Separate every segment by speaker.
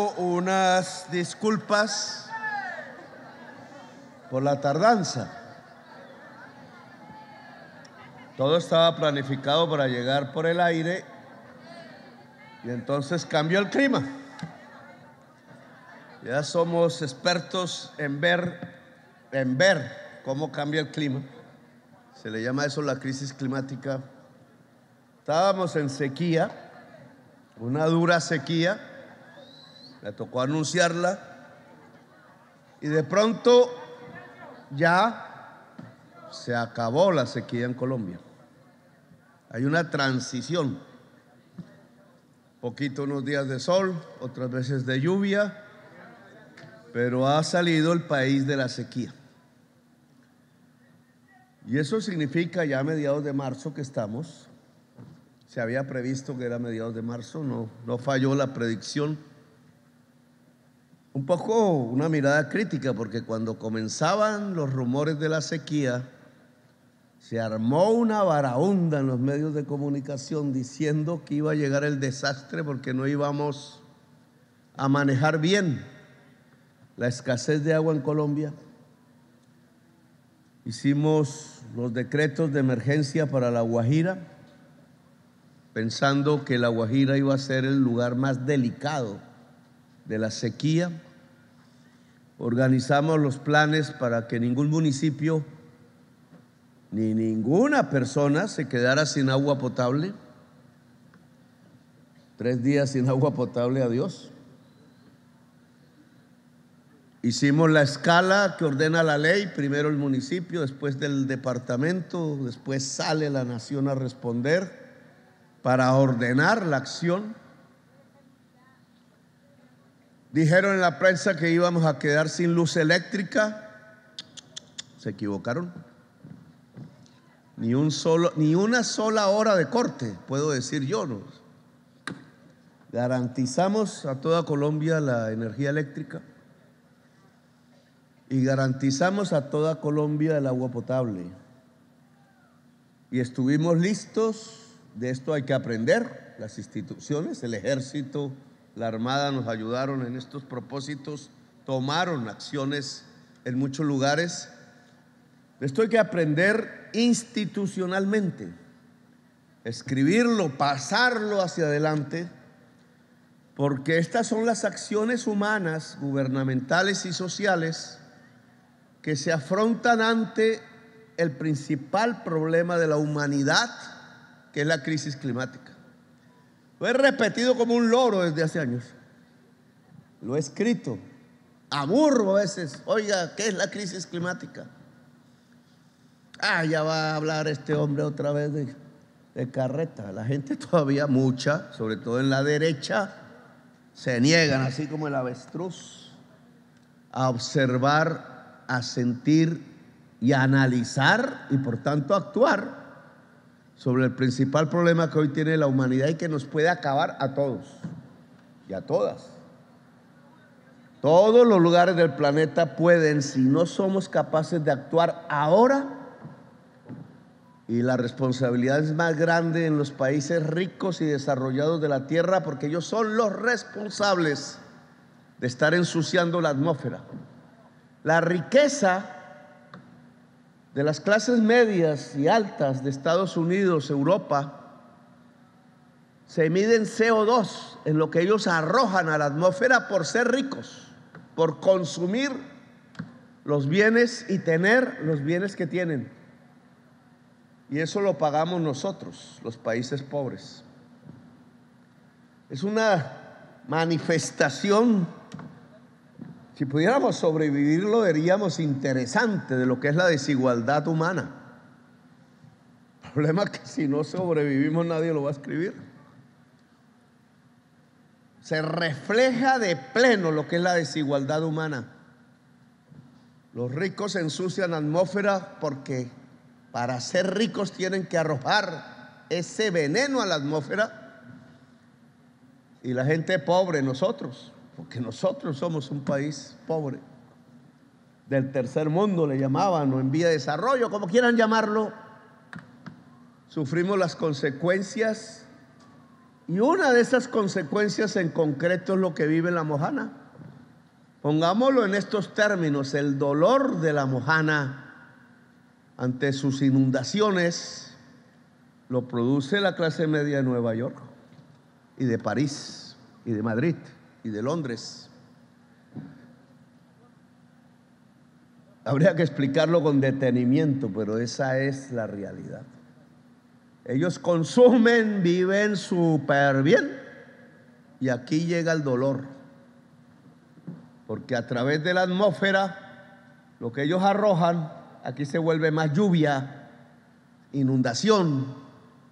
Speaker 1: Pido unas disculpas por la tardanza. Todo estaba planificado para llegar por el aire y entonces cambió el clima. Ya somos expertos en ver cómo cambia el clima. Se le llama eso la crisis climática. Estábamos en sequía, una dura sequía. Me tocó anunciarla y de pronto ya se acabó la sequía en Colombia. Hay una transición, unos días de sol, otras veces de lluvia, pero ha salido el país de la sequía. Y eso significa ya a mediados de marzo que estamos. Se había previsto que era mediados de marzo, no falló la predicción. Un poco una mirada crítica, porque cuando comenzaban los rumores de la sequía, se armó una barahunda en los medios de comunicación diciendo que iba a llegar el desastre porque no íbamos a manejar bien la escasez de agua en Colombia. Hicimos los decretos de emergencia para La Guajira, pensando que La Guajira iba a ser el lugar más delicado de la sequía. Organizamos los planes para que ningún municipio ni ninguna persona se quedara sin agua potable. 3 días sin agua potable, adiós. Hicimos la escala que ordena la ley, primero el municipio, después del departamento, después sale la nación a responder para ordenar la acción. Dijeron en la prensa que íbamos a quedar sin luz eléctrica. Se equivocaron. Ni una sola hora de corte, puedo decir yo, ¿no? Garantizamos a toda Colombia la energía eléctrica y garantizamos a toda Colombia el agua potable. Y estuvimos listos. De esto hay que aprender. Las instituciones, el ejército, la Armada nos ayudaron en estos propósitos, tomaron acciones en muchos lugares. Esto hay que aprender institucionalmente, escribirlo, pasarlo hacia adelante, porque estas son las acciones humanas, gubernamentales y sociales que se afrontan ante el principal problema de la humanidad, que es la crisis climática. Lo he repetido como un loro desde hace años. Lo he escrito. Aburro a veces. Oiga, ¿qué es la crisis climática? Ya va a hablar este hombre otra vez de carreta. La gente todavía mucha, sobre todo en la derecha, se niegan, así como el avestruz, a observar, a sentir y a analizar y por tanto actuar sobre el principal problema que hoy tiene la humanidad y que nos puede acabar a todos y a todas. Todos los lugares del planeta pueden, si no somos capaces de actuar ahora, y la responsabilidad es más grande en los países ricos y desarrollados de la tierra, porque ellos son los responsables de estar ensuciando la atmósfera. La riqueza de las clases medias y altas de Estados Unidos, Europa, se mide en CO2, en lo que ellos arrojan a la atmósfera por ser ricos, por consumir los bienes y tener los bienes que tienen. Y eso lo pagamos nosotros, los países pobres. Es una manifestación, si pudiéramos sobrevivirlo, veríamos interesante de lo que es la desigualdad humana. El problema es que si no sobrevivimos nadie lo va a escribir. Se refleja de pleno lo que es la desigualdad humana. Los ricos ensucian la atmósfera porque para ser ricos tienen que arrojar ese veneno a la atmósfera, y la gente pobre, nosotros, porque nosotros somos un país pobre, del tercer mundo le llamaban, o en vía de desarrollo, como quieran llamarlo, sufrimos las consecuencias Y una de esas consecuencias en concreto es lo que vive la Mojana. Pongámoslo en estos términos: el dolor de la Mojana ante sus inundaciones lo produce la clase media de Nueva York y de París y de Madrid y de Londres. Habría que explicarlo con detenimiento, pero esa es la realidad. Ellos consumen, viven súper bien, y aquí llega el dolor, porque a través de la atmósfera lo que ellos arrojan aquí se vuelve más lluvia, inundación,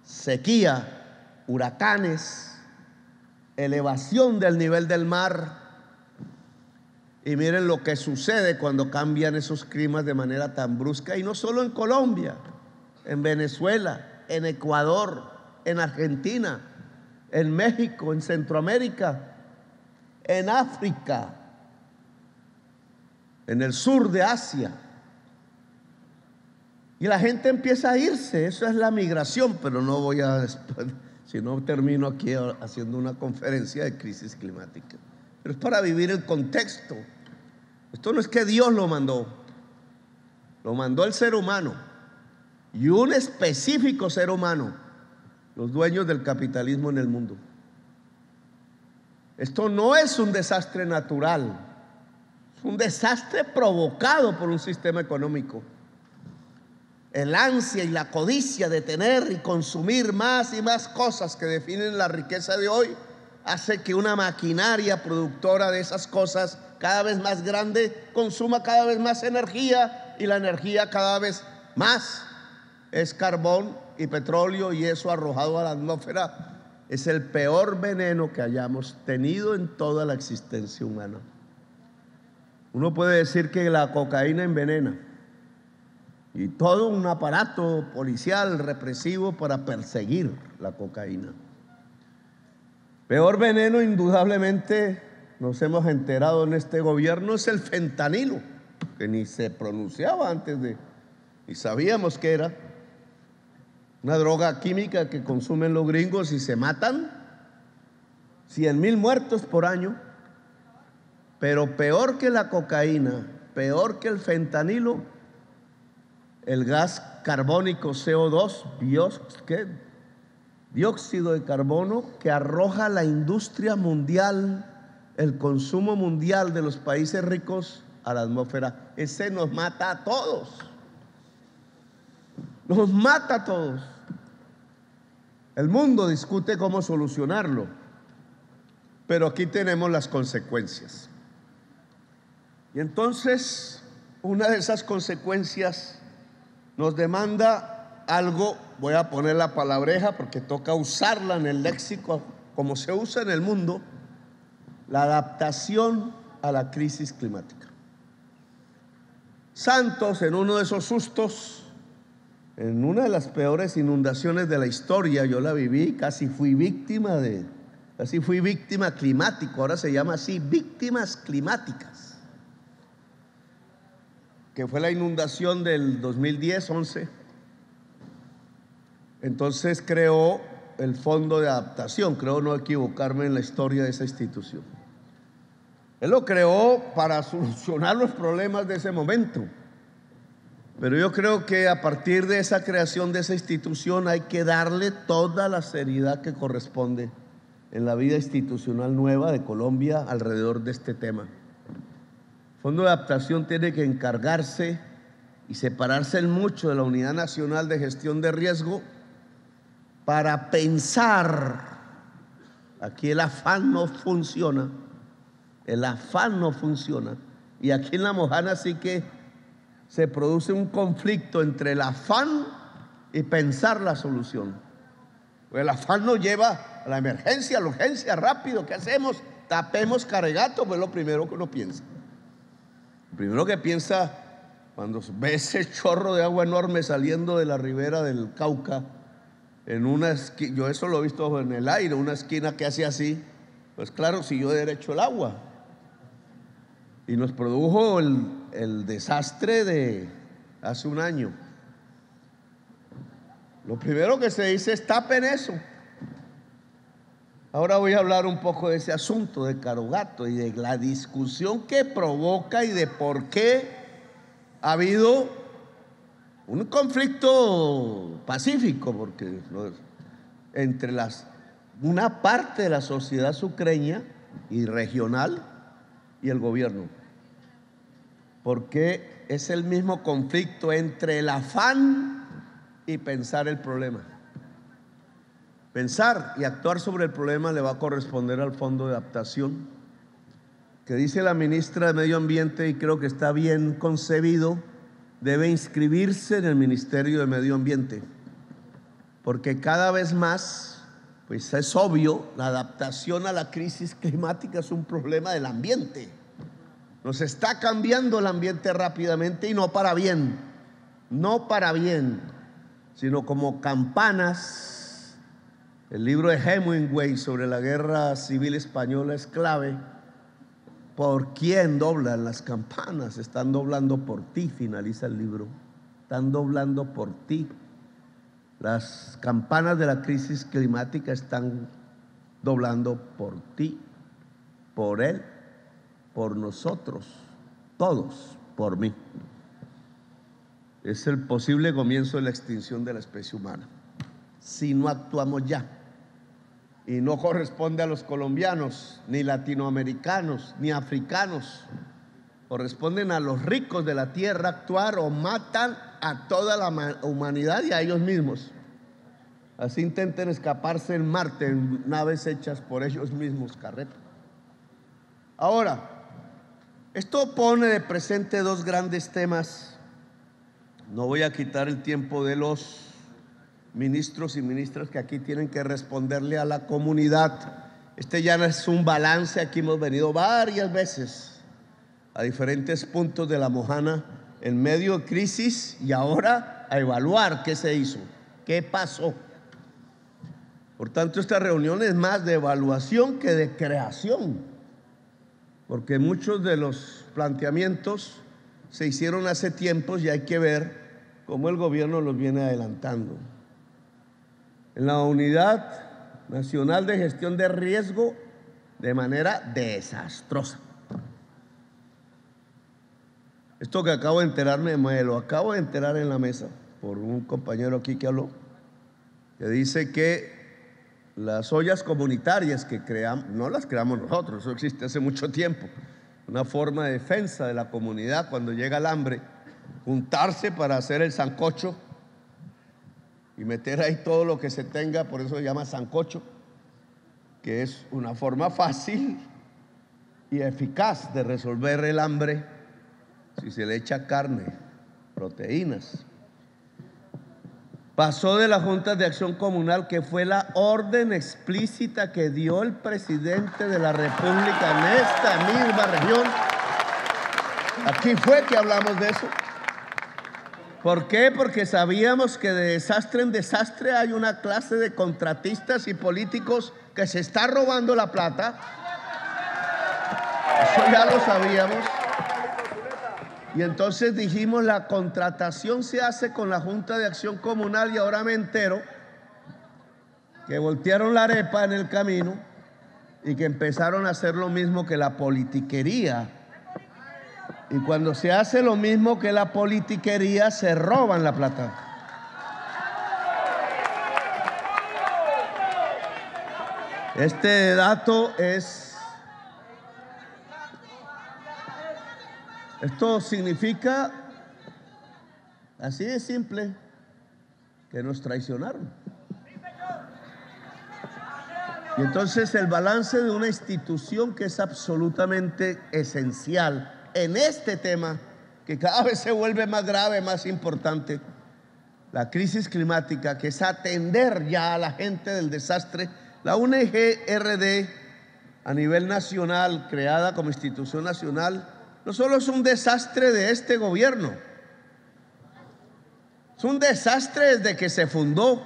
Speaker 1: sequía, huracanes, elevación del nivel del mar. Y miren lo que sucede cuando cambian esos climas de manera tan brusca, y no solo en Colombia, en Venezuela, en Ecuador, en Argentina, en México, en Centroamérica, en África, en el sur de Asia. Y la gente empieza a irse. Eso es la migración, pero no voy a, si no termino aquí haciendo una conferencia de crisis climática. Pero es para vivir el contexto. Esto no es que Dios lo mandó el ser humano, y un específico ser humano, los dueños del capitalismo en el mundo. Esto no es un desastre natural, es un desastre provocado por un sistema económico. El ansia y la codicia de tener y consumir más y más cosas que definen la riqueza de hoy hace que una maquinaria productora de esas cosas cada vez más grande consuma cada vez más energía, y la energía cada vez más es carbón y petróleo, y eso arrojado a la atmósfera es el peor veneno que hayamos tenido en toda la existencia humana. Uno puede decir que la cocaína envenena, y todo un aparato policial represivo para perseguir la cocaína. Peor veneno, indudablemente, nos hemos enterado en este gobierno, es el fentanilo, que ni se pronunciaba antes y sabíamos que era una droga química que consumen los gringos y se matan 100,000 muertos por año. Pero peor que la cocaína, peor que el fentanilo, el gas carbónico CO2, dióxido de carbono, que arroja la industria mundial, el consumo mundial de los países ricos a la atmósfera. Ese nos mata a todos. Nos mata a todos. El mundo discute cómo solucionarlo, pero aquí tenemos las consecuencias. Y entonces, una de esas consecuencias nos demanda algo, voy a poner la palabreja porque toca usarla en el léxico como se usa en el mundo: la adaptación a la crisis climática. Santos, en uno de esos sustos, en una de las peores inundaciones de la historia, yo la viví, casi fui víctima climático, ahora se llama así, víctimas climáticas, que fue la inundación del 2010-11. Entonces creó el Fondo de Adaptación, creo no equivocarme en la historia de esa institución. Él lo creó para solucionar los problemas de ese momento, pero yo creo que a partir de esa creación de esa institución hay que darle toda la seriedad que corresponde en la vida institucional nueva de Colombia alrededor de este tema. El Fondo de Adaptación tiene que encargarse y separarse en mucho de la Unidad Nacional de Gestión de Riesgo para pensar. Aquí el afán no funciona, y aquí en la Mojana sí que se produce un conflicto entre el afán y pensar la solución. Pues el afán nos lleva a la emergencia, a la urgencia, rápido. ¿Qué hacemos? Tapemos Caregato, pues lo primero que uno piensa. Lo primero que piensa cuando ve ese chorro de agua enorme saliendo de la ribera del Cauca, en una esquina, yo eso lo he visto en el aire, una esquina que hace así, pues claro, siguió derecho el agua. Y nos produjo el desastre de hace un año. Lo primero que se dice es: tapen eso. Ahora voy a hablar un poco de ese asunto de Carogato y de la discusión que provoca y de por qué ha habido un conflicto pacífico, porque entre una parte de la sociedad sucreña y regional y el gobierno, porque es el mismo conflicto entre el afán y pensar el problema. Pensar y actuar sobre el problema le va a corresponder al Fondo de Adaptación, que dice la ministra de Medio Ambiente, y creo que está bien concebido, debe inscribirse en el Ministerio de Medio Ambiente, porque cada vez más, pues es obvio, la adaptación a la crisis climática es un problema del ambiente. Nos está cambiando el ambiente rápidamente y no para bien, sino como campanas. El libro de Hemingway sobre la guerra civil española es clave. ¿Por quién doblan las campanas? Están doblando por ti, finaliza el libro. Están doblando por ti. Las campanas de la crisis climática están doblando por ti, por él, por nosotros, todos, por mí. Es el posible comienzo de la extinción de la especie humana, si no actuamos ya. Y no corresponde a los colombianos, ni latinoamericanos, ni africanos. Corresponden a los ricos de la tierra actuar, o matan a toda la humanidad y a ellos mismos. Así intenten escaparse en Marte en naves hechas por ellos mismos, carreta. Ahora, esto pone de presente dos grandes temas. No voy a quitar el tiempo de los ministros y ministras que aquí tienen que responderle a la comunidad. Este ya no es un balance, aquí hemos venido varias veces a diferentes puntos de la Mojana en medio de crisis y ahora a evaluar qué se hizo, qué pasó. Por tanto, esta reunión es más de evaluación que de creación, porque muchos de los planteamientos se hicieron hace tiempos y hay que ver cómo el gobierno los viene adelantando. En la Unidad Nacional de Gestión de Riesgo, de manera desastrosa. Esto que acabo de enterarme, me lo acabo de enterar en la mesa por un compañero aquí que habló, que dice que las ollas comunitarias que creamos, no las creamos nosotros, eso existe hace mucho tiempo, una forma de defensa de la comunidad cuando llega el hambre, juntarse para hacer el sancocho y meter ahí todo lo que se tenga, por eso se llama sancocho, que es una forma fácil y eficaz de resolver el hambre si se le echa carne, proteínas. Pasó de la Junta de Acción Comunal, que fue la orden explícita que dio el presidente de la República en esta misma región. Aquí fue que hablamos de eso. ¿Por qué? Porque sabíamos que de desastre en desastre hay una clase de contratistas y políticos que se está robando la plata. Eso ya lo sabíamos. Y entonces dijimos, la contratación se hace con la Junta de Acción Comunal, y ahora me entero que voltearon la arepa en el camino y que empezaron a hacer lo mismo que la politiquería. Y cuando se hace lo mismo que la politiquería, se roban la plata. Este dato esto significa, así de simple, que nos traicionaron. Y entonces el balance de una institución que es absolutamente esencial en este tema, que cada vez se vuelve más grave, más importante, la crisis climática, que es atender ya a la gente del desastre. La UNGRD a nivel nacional, creada como institución nacional, no solo es un desastre de este gobierno, es un desastre desde que se fundó.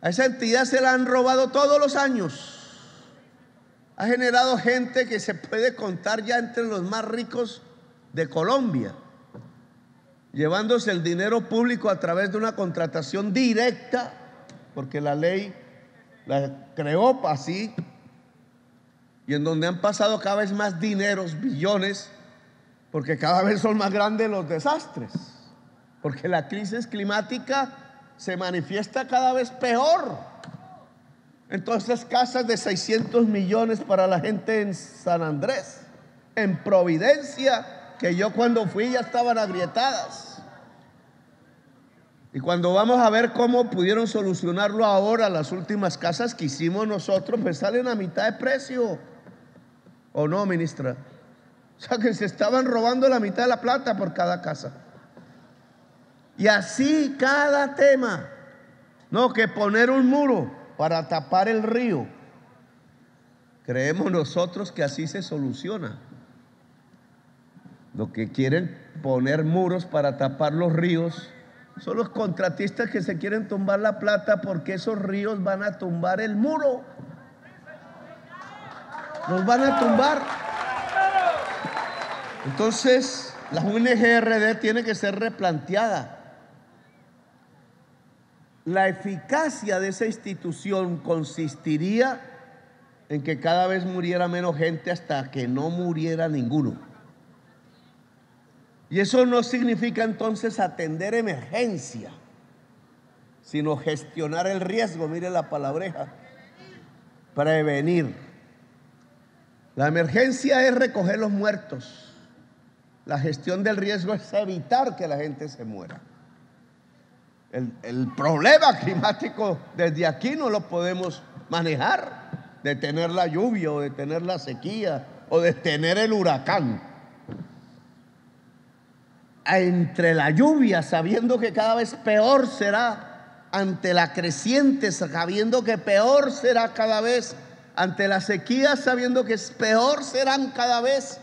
Speaker 1: A esa entidad se la han robado todos los años. Ha generado gente que se puede contar ya entre los más ricos de Colombia, llevándose el dinero público a través de una contratación directa, porque la ley la creó así, y en donde han pasado cada vez más dineros, billones, porque cada vez son más grandes los desastres, porque la crisis climática se manifiesta cada vez peor. Entonces, casas de 600 millones para la gente en San Andrés, en Providencia, que yo cuando fui ya estaban agrietadas. Y cuando vamos a ver cómo pudieron solucionarlo ahora, las últimas casas que hicimos nosotros, pues salen a mitad de precio. ¿O no, ministra? O sea que se estaban robando la mitad de la plata por cada casa. Y así cada tema. No, que poner un muro para tapar el río. Creemos nosotros que así se soluciona. Lo que quieren poner muros para tapar los ríos son los contratistas que se quieren tumbar la plata, porque esos ríos van a tumbar el muro. Los van a tumbar. Entonces, la UNGRD tiene que ser replanteada. La eficacia de esa institución consistiría en que cada vez muriera menos gente hasta que no muriera ninguno. Y eso no significa entonces atender emergencia, sino gestionar el riesgo. Mire la palabreja: prevenir. La emergencia es recoger los muertos. La gestión del riesgo es evitar que la gente se muera. El problema climático desde aquí no lo podemos manejar, detener la lluvia o detener la sequía o detener el huracán. Entre la lluvia, sabiendo que cada vez peor será, ante la creciente, sabiendo que peor será cada vez, ante la sequía, sabiendo que peor serán cada vez,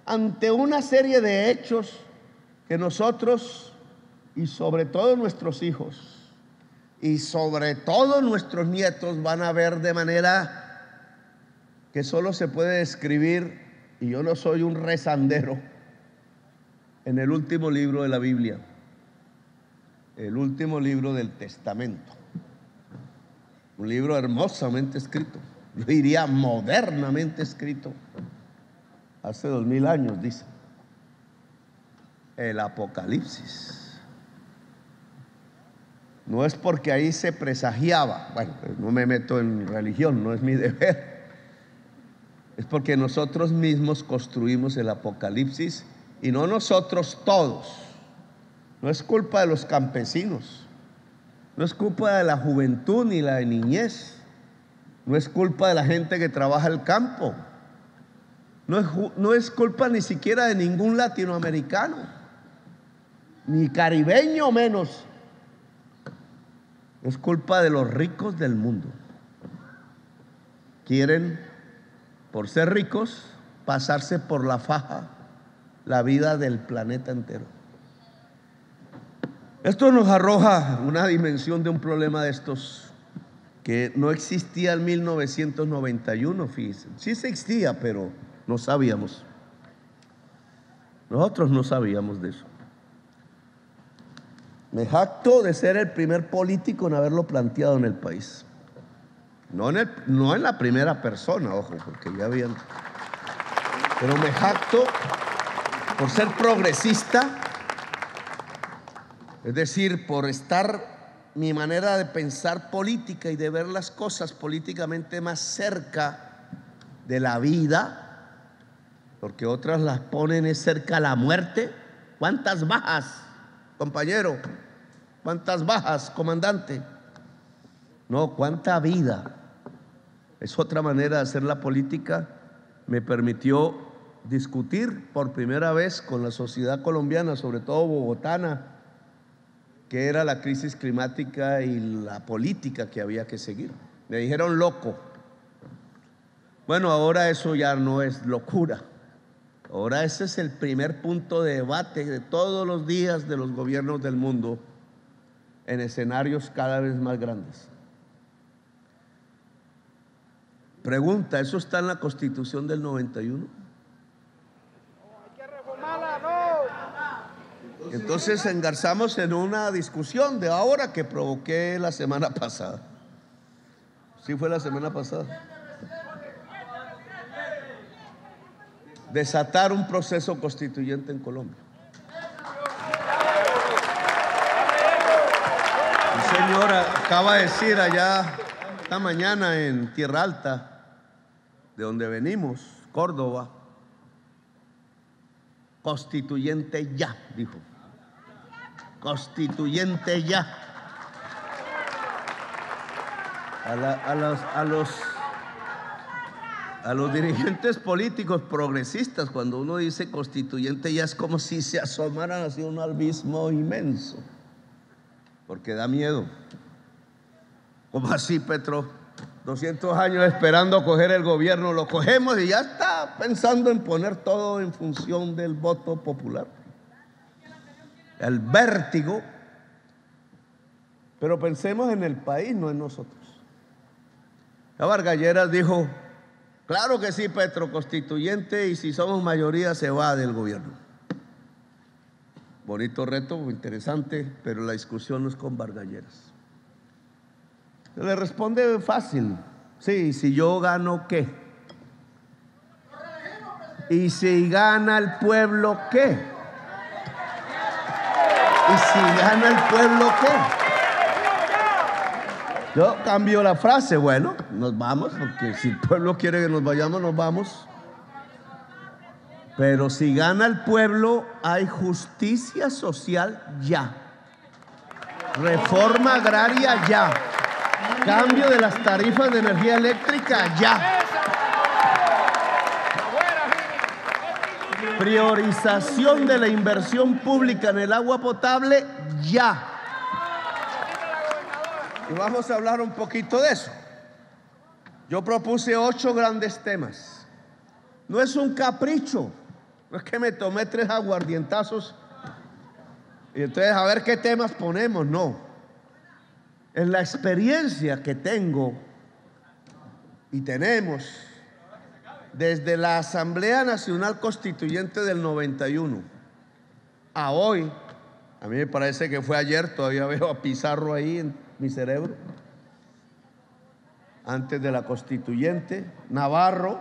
Speaker 1: ante una serie de hechos que nosotros, y sobre todo nuestros hijos, y sobre todo nuestros nietos, van a ver de manera que solo se puede describir, y yo no soy un rezandero, en el último libro de la Biblia, el último libro del Testamento. Un libro hermosamente escrito, yo diría modernamente escrito, hace 2000 años, dice, el Apocalipsis. No es porque ahí se presagiaba, bueno, no me meto en religión, no es mi deber, es porque nosotros mismos construimos el Apocalipsis, y no nosotros todos. No es culpa de los campesinos, no es culpa de la juventud ni la niñez, no es culpa de la gente que trabaja el campo, no es culpa ni siquiera de ningún latinoamericano, ni caribeño menos. Es culpa de los ricos del mundo. Quieren, por ser ricos, pasarse por la faja la vida del planeta entero. Esto nos arroja una dimensión de un problema de estos que no existía en 1991, fíjense. Sí existía, pero no sabíamos. Nosotros no sabíamos de eso. Me jacto de ser el primer político en haberlo planteado en el país. No en la primera persona, ojo, porque ya habían. Pero me jacto por ser progresista, es decir, por estar mi manera de pensar política y de ver las cosas políticamente más cerca de la vida, porque otras las ponen cerca a la muerte. ¿Cuántas bajas, compañero? ¿Cuántas bajas, comandante? No, cuánta vida. Es otra manera de hacer la política. Me permitió discutir por primera vez con la sociedad colombiana, sobre todo bogotana, que era la crisis climática y la política que había que seguir. Me dijeron loco. Bueno, ahora eso ya no es locura. Ahora ese es el primer punto de debate de todos los días de los gobiernos del mundo en escenarios cada vez más grandes. Pregunta, ¿eso está en la Constitución del 91? Entonces engarzamos en una discusión de ahora que provoqué la semana pasada. ¿Sí fue la semana pasada? desatar un proceso constituyente en Colombia. El señor acaba de decir allá esta mañana en Tierra Alta, de donde venimos, Córdoba, constituyente ya, dijo. Constituyente ya. A los dirigentes políticos progresistas, cuando uno dice constituyente ya, es como si se asomaran hacia un abismo inmenso, porque da miedo. ¿Cómo así, Petro? 200 años esperando coger el gobierno, lo cogemos y ya está pensando en poner todo en función del voto popular. El vértigo. Pero pensemos en el país, no en nosotros. La Vargas Lleras dijo: claro que sí, Petro, constituyente, y si somos mayoría se va del gobierno. Bonito reto, interesante, pero la discusión no es con Vargas Lleras. Le responde fácil: sí, si yo gano, ¿qué? Y si gana el pueblo, ¿qué? Y si gana el pueblo, ¿qué? Yo cambio la frase: bueno, nos vamos, porque si el pueblo quiere que nos vayamos, nos vamos. Pero si gana el pueblo, hay justicia social ya, reforma agraria ya, cambio de las tarifas de energía eléctrica ya, priorización de la inversión pública en el agua potable ya. Y vamos a hablar un poquito de eso. Yo propuse 8 grandes temas. No es un capricho, no es que me tomé 3 aguardientazos y entonces a ver qué temas ponemos, no. En la experiencia que tengo y tenemos desde la Asamblea Nacional Constituyente del 91 a hoy, a mí me parece que fue ayer, todavía veo a Pizarro ahí en mi cerebro, antes de la Constituyente, Navarro,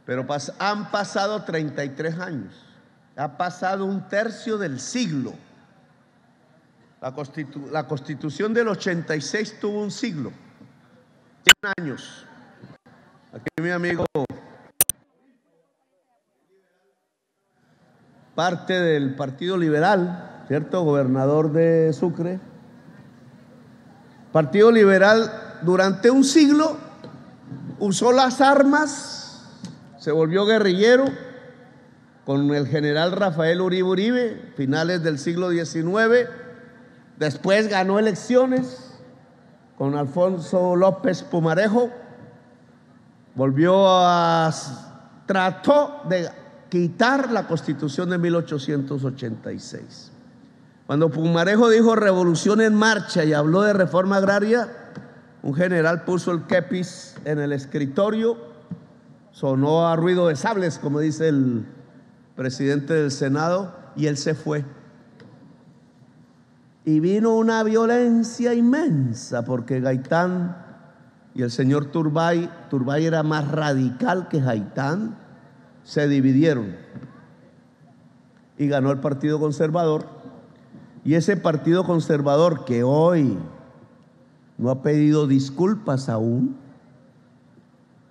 Speaker 1: pero han pasado 33 años, ha pasado un tercio del siglo. La Constitución del 86 tuvo un siglo, 100 años. Aquí mi amigo, parte del Partido Liberal, ¿cierto? Gobernador de Sucre. Partido Liberal durante un siglo usó las armas, se volvió guerrillero con el general Rafael Uribe Uribe, finales del siglo XIX. Después ganó elecciones con Alfonso López Pumarejo. Trató de quitar la Constitución de 1886. Cuando Pumarejo dijo revolución en marcha y habló de reforma agraria, un general puso el kepis en el escritorio, sonó a ruido de sables, como dice el presidente del Senado, y él se fue. Y vino una violencia inmensa porque Gaitán y el señor Turbay era más radical que Gaitán, se dividieron y ganó el Partido Conservador. Y ese Partido Conservador, que hoy no ha pedido disculpas aún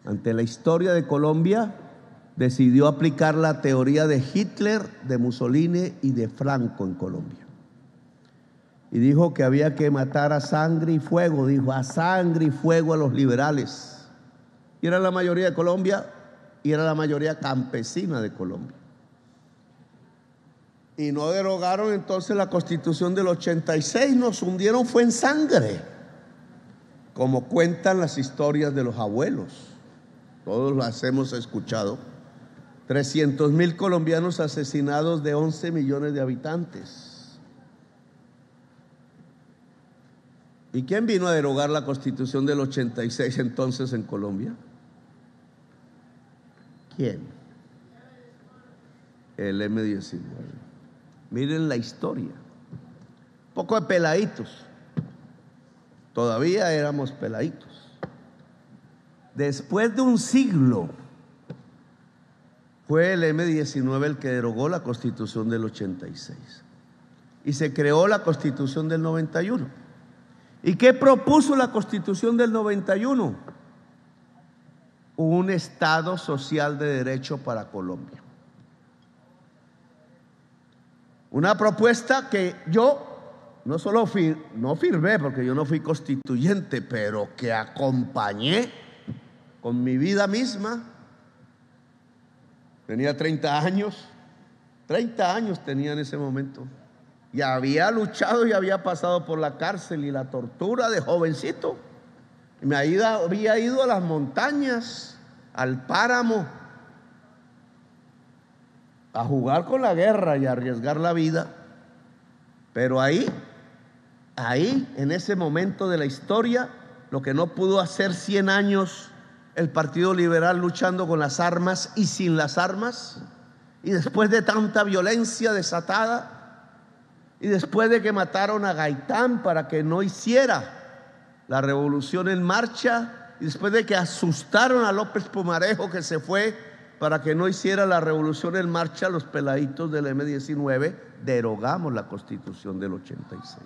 Speaker 1: ante la historia de Colombia, decidió aplicar la teoría de Hitler, de Mussolini y de Franco en Colombia. Y dijo que había que matar a sangre y fuego, dijo a sangre y fuego a los liberales. Y era la mayoría de Colombia, y era la mayoría campesina de Colombia. Y no derogaron entonces la Constitución del 86, nos hundieron fue en sangre, como cuentan las historias de los abuelos. Todos las hemos escuchado. 300,000 colombianos asesinados de 11 millones de habitantes. ¿Y quién vino a derogar la Constitución del 86 entonces en Colombia? ¿Quién? El M-19. Miren la historia. Un poco de peladitos. Todavía éramos peladitos. Después de un siglo fue el M-19 el que derogó la Constitución del 86 y se creó la Constitución del 91. ¿Y qué propuso la Constitución del 91? Un Estado social de derecho para Colombia. Una propuesta que yo no solo no firmé, porque yo no fui constituyente, pero que acompañé con mi vida misma. Tenía 30 años tenía en ese momento. Y había luchado y había pasado por la cárcel y la tortura de jovencito. Y había ido a las montañas, al páramo, a jugar con la guerra y a arriesgar la vida. Pero ahí, en ese momento de la historia, lo que no pudo hacer 100 años el Partido Liberal luchando con las armas y sin las armas, y después de tanta violencia desatada, y después de que mataron a Gaitán para que no hiciera la revolución en marcha, y después de que asustaron a López Pumarejo, que se fue para que no hiciera la revolución en marcha, los peladitos del M-19, derogamos la Constitución del 86.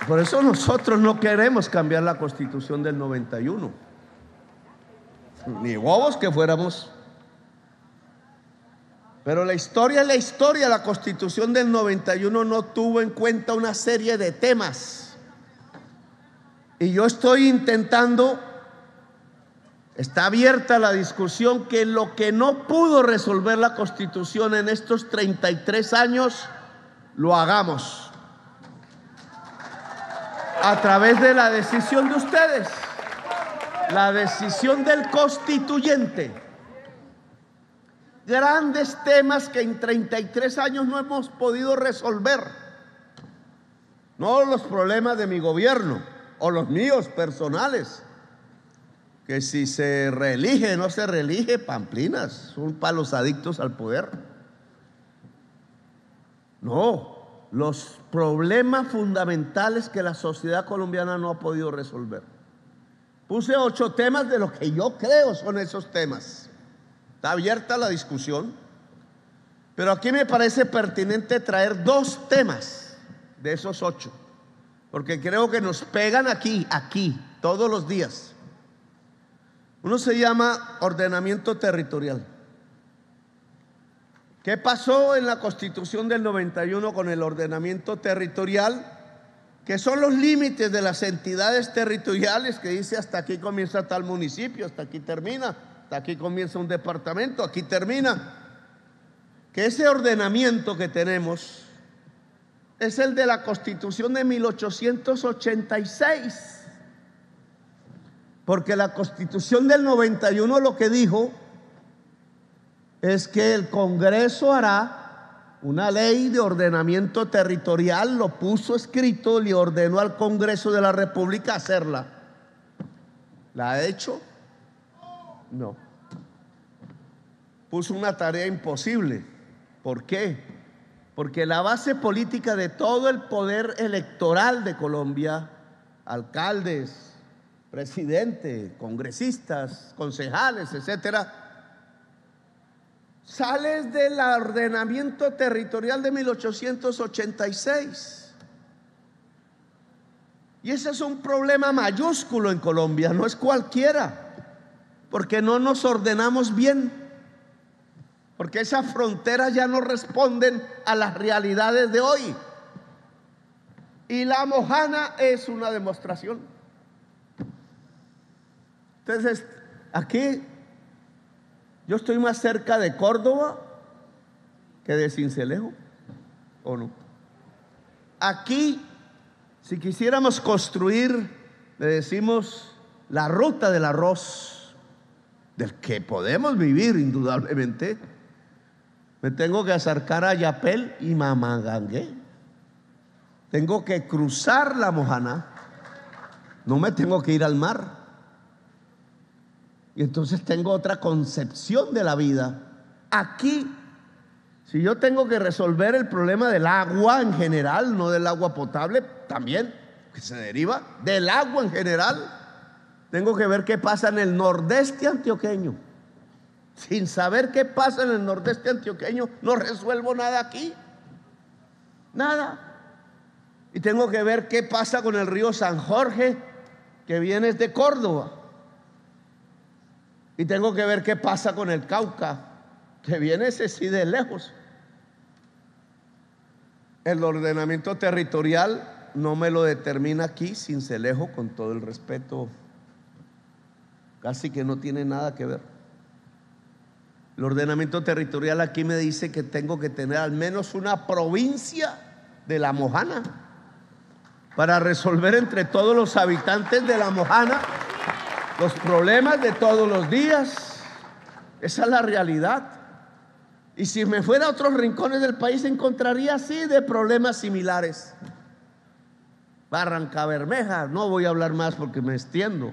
Speaker 1: Por eso nosotros no queremos cambiar la Constitución del 91. Ni bobos que fuéramos. Pero la historia es la historia. La Constitución del 91 no tuvo en cuenta una serie de temas. Y yo estoy intentando, está abierta la discusión, que lo que no pudo resolver la Constitución en estos 33 años, lo hagamos a través de la decisión de ustedes, la decisión del constituyente. Grandes temas que en 33 años no hemos podido resolver. No los problemas de mi gobierno o los míos personales, que si se reelige o no se reelige, pamplinas, son para los adictos al poder. No, los problemas fundamentales que la sociedad colombiana no ha podido resolver. Puse 8 temas de los que yo creo son esos temas. Está abierta la discusión, pero aquí me parece pertinente traer 2 temas de esos 8, porque creo que nos pegan aquí, todos los días. Uno se llama ordenamiento territorial. ¿Qué pasó en la Constitución del 91 con el ordenamiento territorial? Que son los límites de las entidades territoriales, que dice hasta aquí comienza tal municipio, hasta aquí termina, hasta aquí comienza un departamento, aquí termina. Que ese ordenamiento que tenemos es el de la Constitución de 1886. Porque la Constitución del 91 lo que dijo es que el Congreso hará una ley de ordenamiento territorial, lo puso escrito, le ordenó al Congreso de la República hacerla. ¿La ha hecho? No. Puso una tarea imposible. ¿Por qué? Porque la base política de todo el poder electoral de Colombia, alcaldes, presidente, congresistas, concejales, etcétera, sale del ordenamiento territorial de 1886. Y ese es un problema mayúsculo en Colombia, no es cualquiera, porque no nos ordenamos bien, porque esas fronteras ya no responden a las realidades de hoy. Y la Mojana es una demostración. Entonces, aquí yo estoy más cerca de Córdoba que de Sincelejo, ¿o no? Aquí, si quisiéramos construir, le decimos, la ruta del arroz, del que podemos vivir indudablemente, me tengo que acercar a Yapel y Mamagangué. Tengo que cruzar la Mojana, no me tengo que ir al mar. Y entonces tengo otra concepción de la vida. Aquí, si yo tengo que resolver el problema del agua en general, no del agua potable, también, que se deriva del agua en general, Tengo que ver qué pasa en el nordeste antioqueño. Sin saber qué pasa en el nordeste antioqueño, no resuelvo nada aquí. Nada. Y tengo que ver qué pasa con el río San Jorge, que viene de Córdoba. Y tengo que ver qué pasa con el Cauca, que viene ese sí de lejos. El ordenamiento territorial no me lo determina aquí Sincelejo, con todo el respeto, casi que no tiene nada que ver. El ordenamiento territorial aquí me dice que tengo que tener al menos una provincia de La Mojana para resolver entre todos los habitantes de La Mojana los problemas de todos los días. Esa es la realidad. Y si me fuera a otros rincones del país, encontraría así de problemas similares. Barrancabermeja, no voy a hablar más porque me extiendo.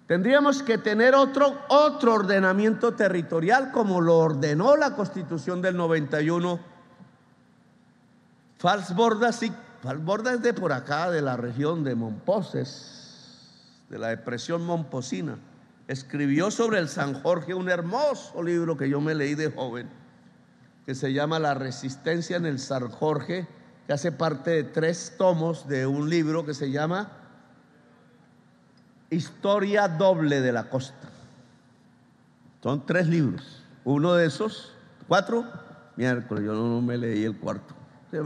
Speaker 1: Tendríamos que tener otro ordenamiento territorial como lo ordenó la Constitución del 91. Falsborda, sí, Falsborda es de por acá, de la región de Momposes, de la depresión momposina. Escribió sobre el San Jorge un hermoso libro que yo me leí de joven, que se llama La resistencia en el San Jorge, que hace parte de 3 tomos de un libro que se llama Historia doble de la costa. Son 3 libros. Uno de esos, 4, miércoles, yo no me leí el cuarto.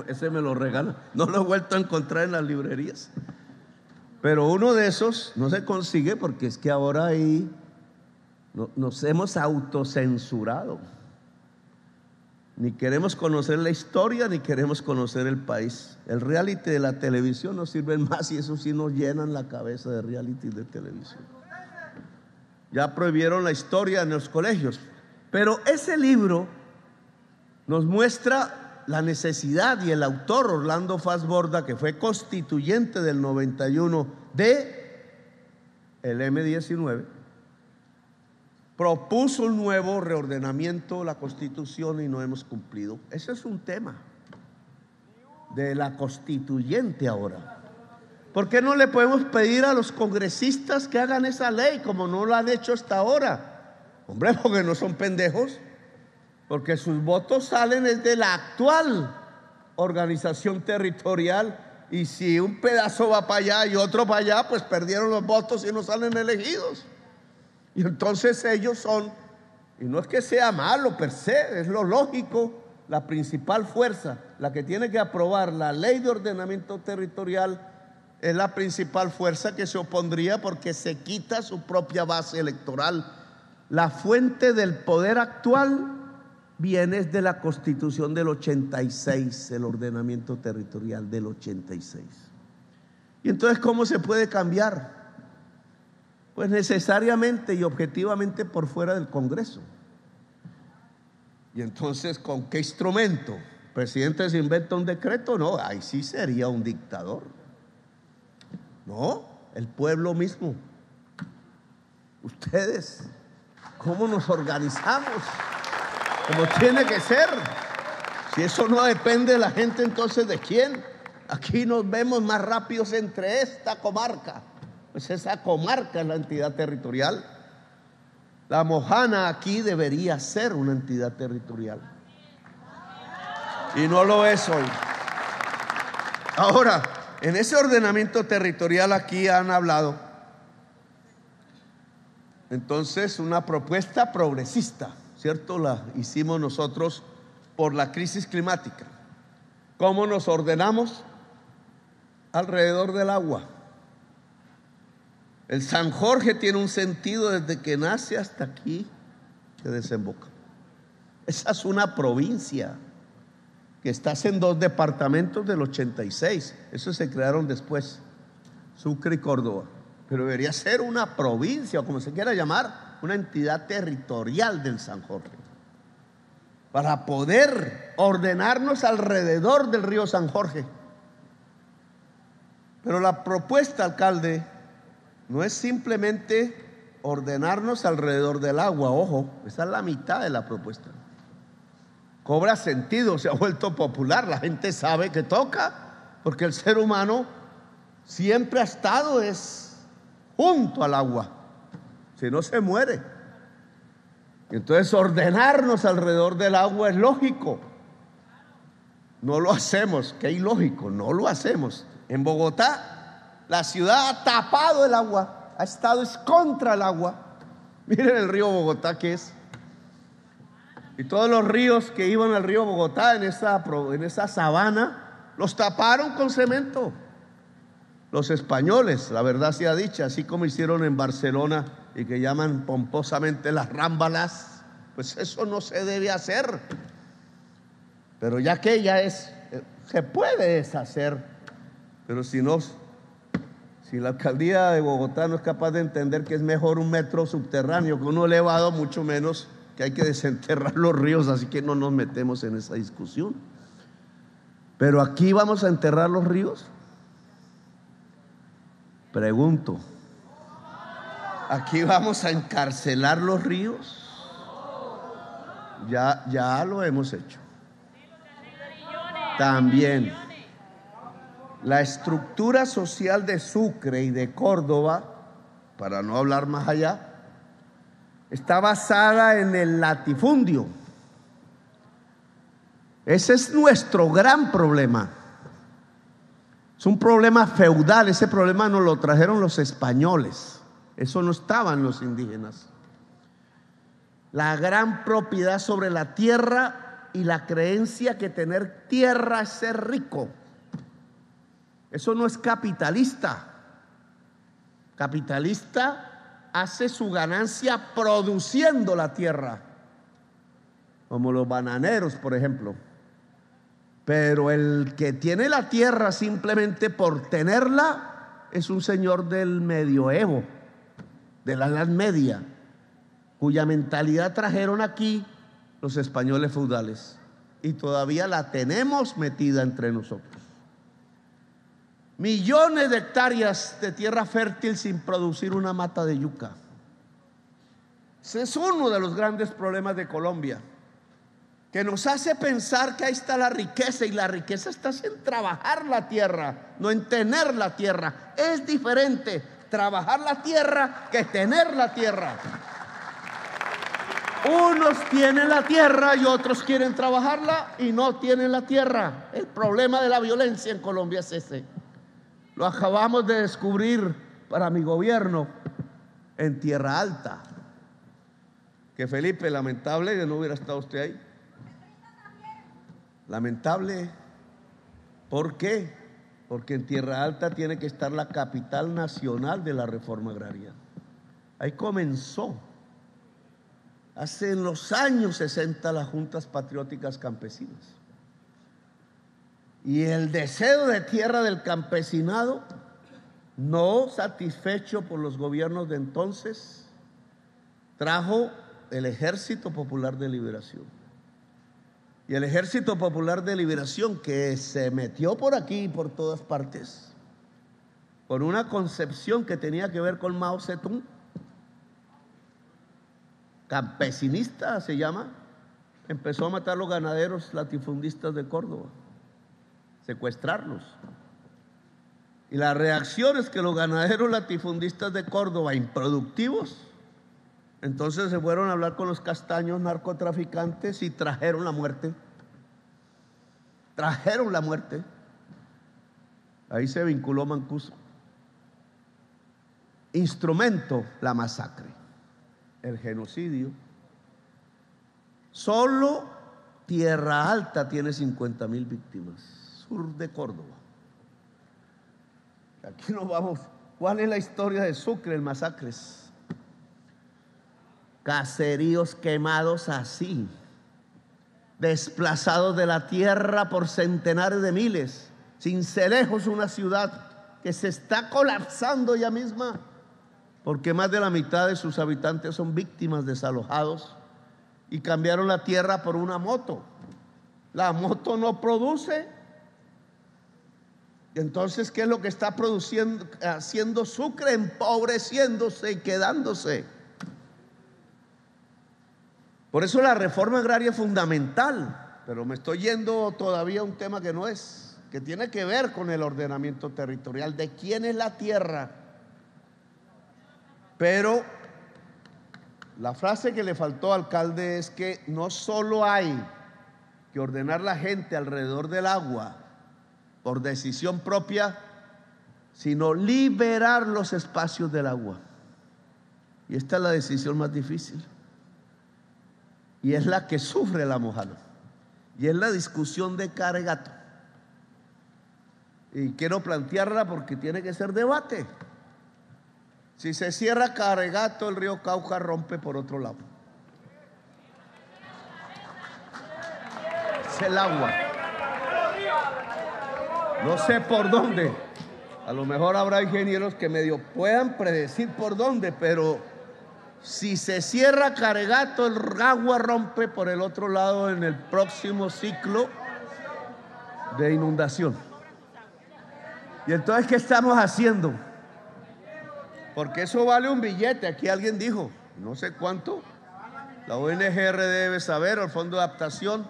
Speaker 1: Ese me lo regalan. No lo he vuelto a encontrar en las librerías. Pero uno de esos no se consigue porque es que ahora ahí nos hemos autocensurado. Ni queremos conocer la historia, ni queremos conocer el país. El reality de la televisión nos sirve más y eso sí nos llenan la cabeza de reality de televisión. Ya prohibieron la historia en los colegios. Pero ese libro nos muestra la necesidad, y el autor Orlando Falsborda, que fue constituyente del 91 de el M-19, propuso un nuevo reordenamiento de la Constitución y no hemos cumplido. Ese es un tema de la constituyente ahora. ¿Por qué no le podemos pedir a los congresistas que hagan esa ley como no lo han hecho hasta ahora? Hombre, porque no son pendejos. Porque sus votos salen desde la actual organización territorial, y si un pedazo va para allá y otro para allá, pues perdieron los votos y no salen elegidos. Y entonces ellos son, y no es que sea malo per se, es lo lógico, la principal fuerza, la que tiene que aprobar la ley de ordenamiento territorial, es la principal fuerza que se opondría porque se quita su propia base electoral. La fuente del poder actual viene de la Constitución del 86, el ordenamiento territorial del 86. Y entonces, ¿cómo se puede cambiar? Pues necesariamente y objetivamente por fuera del Congreso. Y entonces, ¿con qué instrumento? ¿El presidente se inventa un decreto? No, ahí sí sería un dictador. No, el pueblo mismo. Ustedes, ¿cómo nos organizamos? Como tiene que ser. Si eso no depende de la gente, entonces ¿de quién? Aquí nos vemos más rápidos entre esta comarca. Pues esa comarca es la entidad territorial. La Mojana aquí debería ser una entidad territorial. Y no lo es hoy. Ahora, en ese ordenamiento territorial aquí han hablado, entonces, una propuesta progresista, ¿cierto? La hicimos nosotros por la crisis climática. ¿Cómo nos ordenamos? Alrededor del agua. El San Jorge tiene un sentido desde que nace hasta aquí que desemboca. Esa es una provincia que está en 2 departamentos del 86. Esos se crearon después, Sucre y Córdoba. Pero debería ser una provincia, o como se quiera llamar, una entidad territorial del San Jorge, para poder ordenarnos alrededor del río San Jorge. Pero la propuesta, alcalde, no es simplemente ordenarnos alrededor del agua. Ojo, esa es la mitad de la propuesta. Cobra sentido, se ha vuelto popular, la gente sabe que toca, porque el ser humano siempre ha estado junto al agua, si no se muere. Entonces ordenarnos alrededor del agua es lógico. No lo hacemos, qué ilógico, no lo hacemos. En Bogotá, la ciudad ha tapado el agua, ha estado contra el agua. Miren el río Bogotá que es. Y todos los ríos que iban al río Bogotá en esa sabana, los taparon con cemento. Los españoles, la verdad sea dicha, así como hicieron en Barcelona y que llaman pomposamente las Rámbalas, pues eso no se debe hacer. Pero ya que se puede deshacer, pero si la alcaldía de Bogotá no es capaz de entender que es mejor un metro subterráneo que uno elevado, mucho menos que hay que desenterrar los ríos, así que no nos metemos en esa discusión. Pero aquí vamos a enterrar los ríos. Pregunto, ¿aquí vamos a encarcelar los ríos? Ya lo hemos hecho. También la estructura social de Sucre y de Córdoba, para no hablar más allá, está basada en el latifundio. Ese es nuestro gran problema. Es un problema feudal. Ese problema nos lo trajeron los españoles. Eso no estaba en los indígenas. La gran propiedad sobre la tierra y la creencia que tener tierra es ser rico. Eso no es capitalista. Capitalista hace su ganancia produciendo la tierra, como los bananeros, por ejemplo. Pero el que tiene la tierra simplemente por tenerla es un señor del medioevo, de la Edad Media, cuya mentalidad trajeron aquí los españoles feudales y todavía la tenemos metida entre nosotros. Millones de hectáreas de tierra fértil sin producir una mata de yuca. Ese es uno de los grandes problemas de Colombia, que nos hace pensar que ahí está la riqueza, y la riqueza está en trabajar la tierra, no en tener la tierra. Es diferente trabajar la tierra que tener la tierra. Unos tienen la tierra y otros quieren trabajarla y no tienen la tierra. El problema de la violencia en Colombia es ese. Lo acabamos de descubrir para mi gobierno en Tierra Alta. Que Felipe, lamentable que no hubiera estado usted ahí. Lamentable. ¿Por qué? Porque en Tierra Alta tiene que estar la capital nacional de la reforma agraria. Ahí comenzó. Hace en los años 60 las juntas patrióticas campesinas. Y el deseo de tierra del campesinado, no satisfecho por los gobiernos de entonces, trajo el Ejército Popular de Liberación. Y el Ejército Popular de Liberación, que se metió por aquí y por todas partes, con una concepción que tenía que ver con Mao Zedong, campesinista se llama, empezó a matar a los ganaderos latifundistas de Córdoba, secuestrarlos. Y la reacción es que los ganaderos latifundistas de Córdoba, improductivos, entonces se fueron a hablar con los castaños narcotraficantes y trajeron la muerte. Trajeron la muerte. Ahí se vinculó Mancuso. Instrumento, la masacre, el genocidio. Solo Tierra Alta tiene 50,000 víctimas, sur de Córdoba. Aquí nos vamos. ¿Cuál es la historia de Sucre en masacres? Caseríos quemados así, desplazados de la tierra por centenares de miles. Cincelejos, una ciudad que se está colapsando ya misma, porque más de la mitad de sus habitantes son víctimas, desalojados, y cambiaron la tierra por una moto. La moto no produce. Entonces, ¿qué es lo que está produciendo, haciendo Sucre? Empobreciéndose y quedándose. Por eso la reforma agraria es fundamental, pero me estoy yendo todavía a un tema que no es, que tiene que ver con el ordenamiento territorial. ¿De quién es la tierra? Pero la frase que le faltó al alcalde es que no solo hay que ordenar la gente alrededor del agua por decisión propia, sino liberar los espacios del agua. Y esta es la decisión más difícil. Y es la que sufre la Mojano. Y es la discusión de Caregato. Y quiero plantearla porque tiene que ser debate. Si se cierra Caregato, el río Cauca rompe por otro lado. Es el agua. No sé por dónde. A lo mejor habrá ingenieros que medio puedan predecir por dónde, pero si se cierra Caregato, el agua rompe por el otro lado en el próximo ciclo de inundación. Y entonces, ¿qué estamos haciendo? Porque eso vale un billete. Aquí alguien dijo, no sé cuánto. La ONGR debe saber, el Fondo de Adaptación.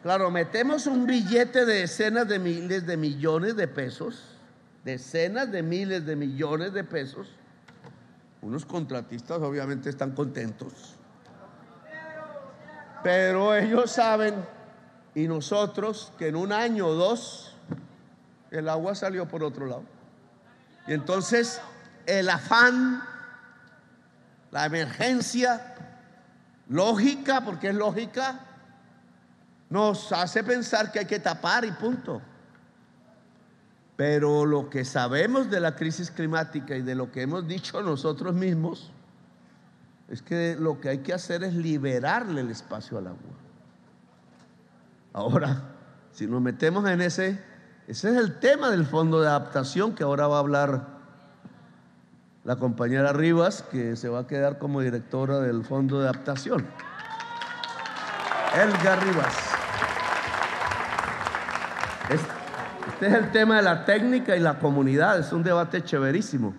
Speaker 1: Claro, metemos un billete de decenas de miles de millones de pesos, decenas de miles de millones de pesos. Unos contratistas obviamente están contentos, pero ellos saben, y nosotros, que en un año o dos el agua salió por otro lado. Y entonces el afán, la emergencia lógica, porque es lógica, nos hace pensar que hay que tapar y punto. Pero lo que sabemos de la crisis climática y de lo que hemos dicho nosotros mismos es que lo que hay que hacer es liberarle el espacio al agua. Ahora, si nos metemos en ese es el tema del Fondo de Adaptación, que ahora va a hablar la compañera Rivas, que se va a quedar como directora del Fondo de Adaptación. Elga Rivas. Este es el tema de la técnica y la comunidad. Es un debate chéverísimo,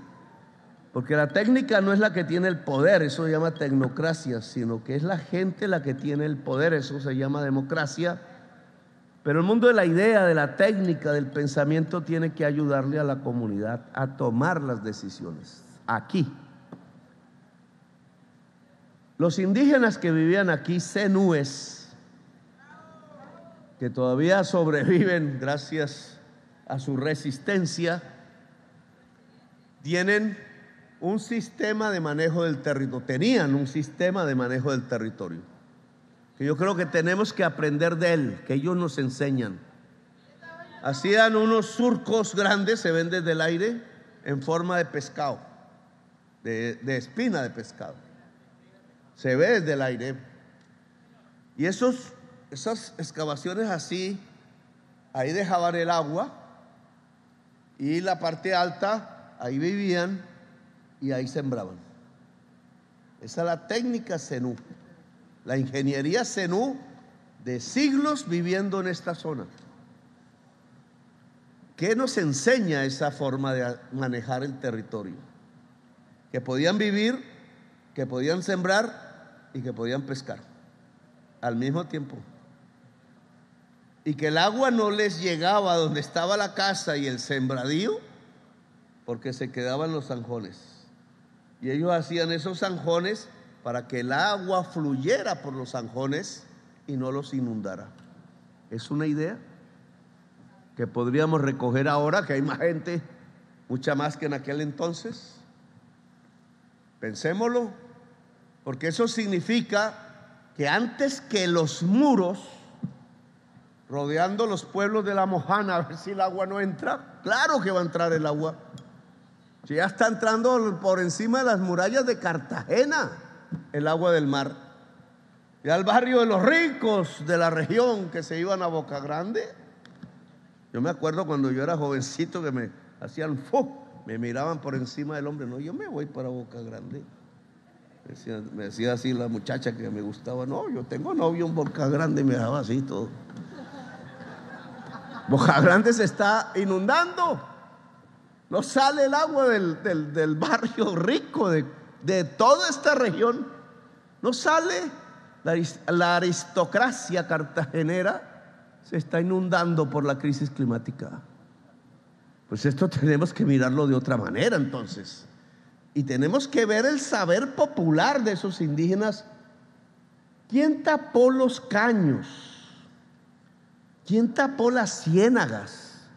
Speaker 1: porque la técnica no es la que tiene el poder, eso se llama tecnocracia, sino que es la gente la que tiene el poder, eso se llama democracia. Pero el mundo de la idea, de la técnica, del pensamiento tiene que ayudarle a la comunidad a tomar las decisiones. Aquí, los indígenas que vivían aquí, zenúes, que todavía sobreviven gracias a su resistencia, tienen un sistema de manejo del territorio, tenían un sistema de manejo del territorio, que yo creo que tenemos que aprender de él, que ellos nos enseñan. Hacían unos surcos grandes, se ven desde el aire, en forma de pescado, de espina de pescado. Se ve desde el aire. Y esas excavaciones así, ahí dejaban el agua, y la parte alta, ahí vivían y ahí sembraban. Esa es la técnica zenú, la ingeniería zenú de siglos viviendo en esta zona. ¿Qué nos enseña esa forma de manejar el territorio? Que podían vivir, que podían sembrar y que podían pescar al mismo tiempo. Y que el agua no les llegaba donde estaba la casa y el sembradío, porque se quedaban los zanjones. Y ellos hacían esos zanjones para que el agua fluyera por los zanjones y no los inundara. Es una idea que podríamos recoger ahora, que hay más gente, mucha más que en aquel entonces. Pensémoslo, porque eso significa que antes que los muros rodeando los pueblos de la Mojana, a ver si el agua no entra, claro que va a entrar el agua. Si ya está entrando por encima de las murallas de Cartagena el agua del mar. Ya al barrio de los ricos de la región que se iban a Boca Grande. Yo me acuerdo cuando yo era jovencito que me hacían me miraban por encima del hombre. No, yo me voy para Boca Grande. Me decía así la muchacha que me gustaba. No, yo tengo novio en Boca Grande, y me dejaba así todo. Boca Grande se está inundando. No sale el agua del barrio rico de toda esta región. No sale. La aristocracia cartagenera se está inundando por la crisis climática. Pues esto tenemos que mirarlo de otra manera entonces. Y tenemos que ver el saber popular de esos indígenas. ¿Quién tapó los caños? ¿Quién tapó las ciénagas?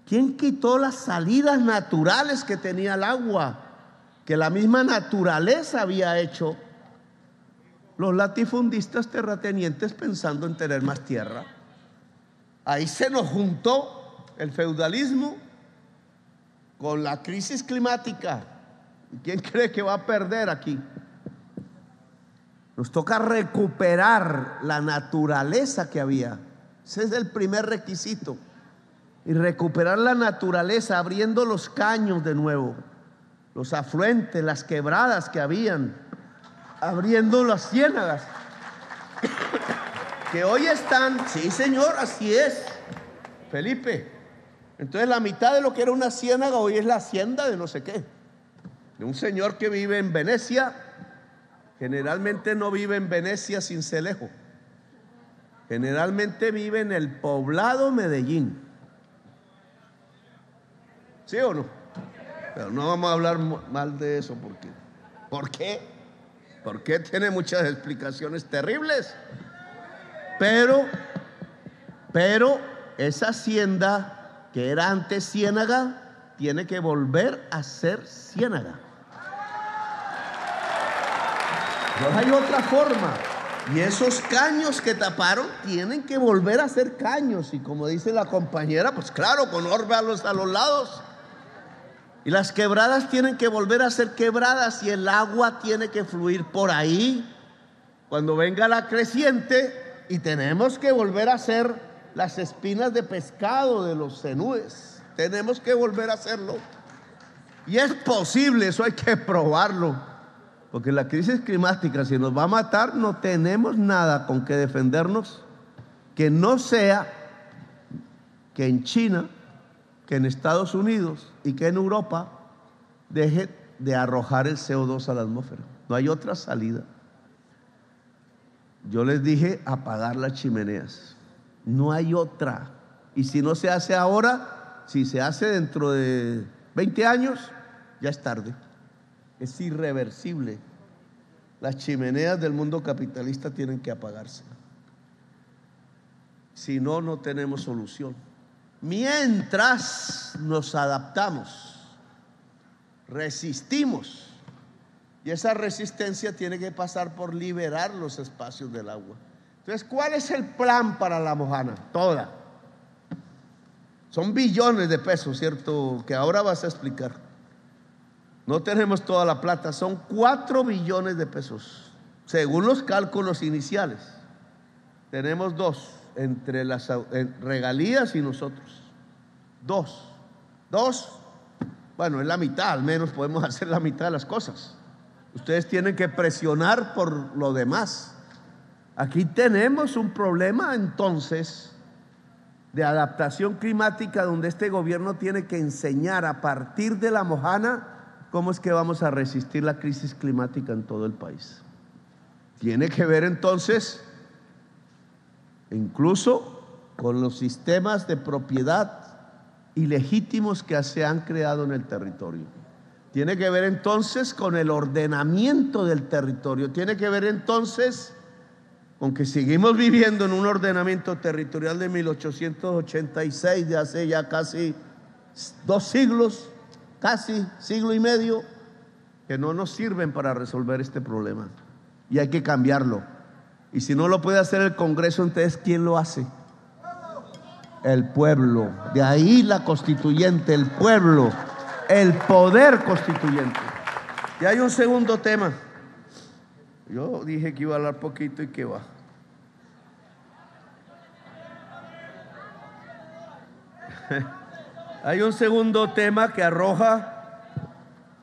Speaker 1: ¿Quién quitó las salidas naturales que tenía el agua, que la misma naturaleza había hecho? Los latifundistas terratenientes, pensando en tener más tierra. Ahí se nos juntó el feudalismo con la crisis climática. ¿Quién cree que va a perder aquí? Nos toca recuperar la naturaleza que había. Ese es el primer requisito. Y recuperar la naturaleza abriendo los caños de nuevo, los afluentes, las quebradas que habían, abriendo las ciénagas que hoy están. Sí, señor, así es, Felipe. Entonces la mitad de lo que era una ciénaga hoy es la hacienda de no sé qué, de un señor que vive en Venecia. Generalmente no vive en Venecia Sincelejo, generalmente vive en el poblado Medellín. ¿Sí o no? Pero no vamos a hablar mal de eso porque, ¿por qué? Porque tiene muchas explicaciones terribles. Pero esa hacienda que era antes ciénaga tiene que volver a ser ciénaga. No hay otra forma. Y esos caños que taparon tienen que volver a ser caños. Y como dice la compañera, pues claro, con órbalos a los lados. Y las quebradas tienen que volver a ser quebradas y el agua tiene que fluir por ahí cuando venga la creciente, y tenemos que volver a hacer las espinas de pescado de los cenúes. Tenemos que volver a hacerlo. Y es posible, eso hay que probarlo. Porque la crisis climática, si nos va a matar, no tenemos nada con que defendernos que no sea que en China, que en Estados Unidos y que en Europa deje de arrojar el CO2 a la atmósfera. No hay otra salida. Yo les dije apagar las chimeneas. No hay otra. Y si no se hace ahora, si se hace dentro de 20 años, ya es tarde. Es irreversible. Las chimeneas del mundo capitalista tienen que apagarse. Si no, no tenemos solución. Mientras nos adaptamos, resistimos, y esa resistencia tiene que pasar por liberar los espacios del agua. Entonces, ¿cuál es el plan para La Mojana? Toda. Son billones de pesos, ¿cierto? Que ahora vas a explicar. No tenemos toda la plata, son 4 billones de pesos, según los cálculos iniciales. Tenemos 2 entre las regalías y nosotros. 2, bueno, es la mitad, al menos podemos hacer la mitad de las cosas. Ustedes tienen que presionar por lo demás. Aquí tenemos un problema entonces de adaptación climática, donde este gobierno tiene que enseñar a partir de La Mojana cómo es que vamos a resistir la crisis climática en todo el país. Tiene que ver entonces incluso con los sistemas de propiedad ilegítimos que se han creado en el territorio. Tiene que ver entonces con el ordenamiento del territorio. Tiene que ver entonces con que seguimos viviendo en un ordenamiento territorial de 1886, de hace ya casi 2 siglos, casi siglo y medio, que no nos sirven para resolver este problema. Y hay que cambiarlo. Y si no lo puede hacer el Congreso, entonces ¿quién lo hace? El pueblo. De ahí la constituyente, el pueblo, el poder constituyente. Y hay un segundo tema. Yo dije que iba a hablar poquito y que va. Hay un segundo tema que arroja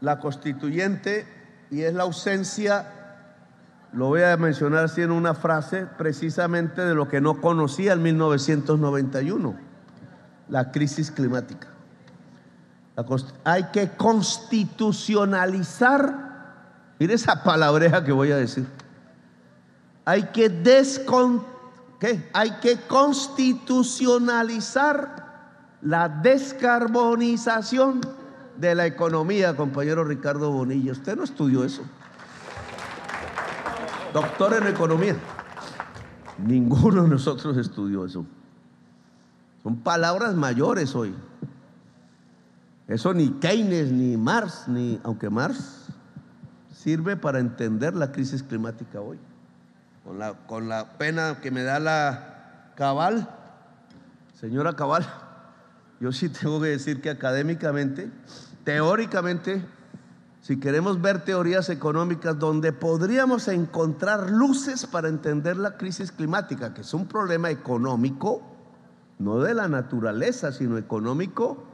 Speaker 1: la constituyente, y es la ausencia, lo voy a mencionar así en una frase, precisamente de lo que no conocía en 1991, la crisis climática. Hay que constitucionalizar, mire esa palabreja que voy a decir, hay que constitucionalizar la descarbonización de la economía, compañero Ricardo Bonilla. Usted no estudió eso. Doctor en economía. Ninguno de nosotros estudió eso. Son palabras mayores hoy. Eso ni Keynes, ni Marx, aunque Marx sirve para entender la crisis climática hoy. Con la pena que me da la Cabal, señora Cabal, yo sí tengo que decir que académicamente, teóricamente, si queremos ver teorías económicas donde podríamos encontrar luces para entender la crisis climática, que es un problema económico, no de la naturaleza, sino económico,